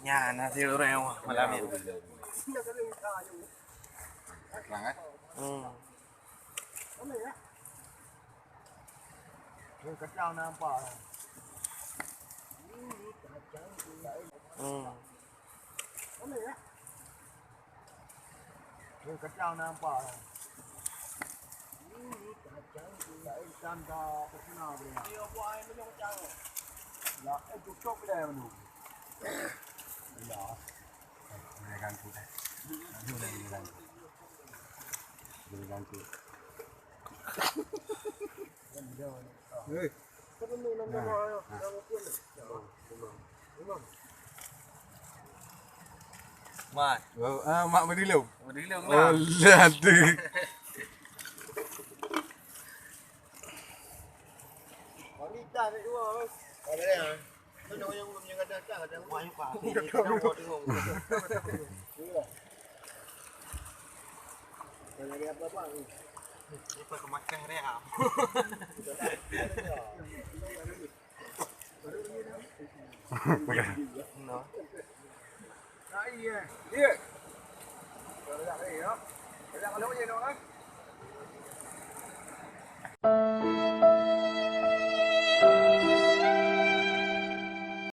Nhà là siêu reo mà làm gì? Kacang nampak. Kacang nampak. Ikan dah terkena dia. Dia buat air minum kacang. Lah, cukup dia minum. Ya. Ini ganggu dah. Ini ganggu. Ini ganggu. Hei. Mak, Mak berdilum. berdilung Oh, lah. lihat tu. Wanita ni dua. Ada dia. Mana yang belum yang ada mak ni pak. Kau tengok. Kalau dia apa-apa ni. Ini kemakan dia. No. Đây, đi. Rồi lại đây đó. Rồi lại đâu gì đâu á.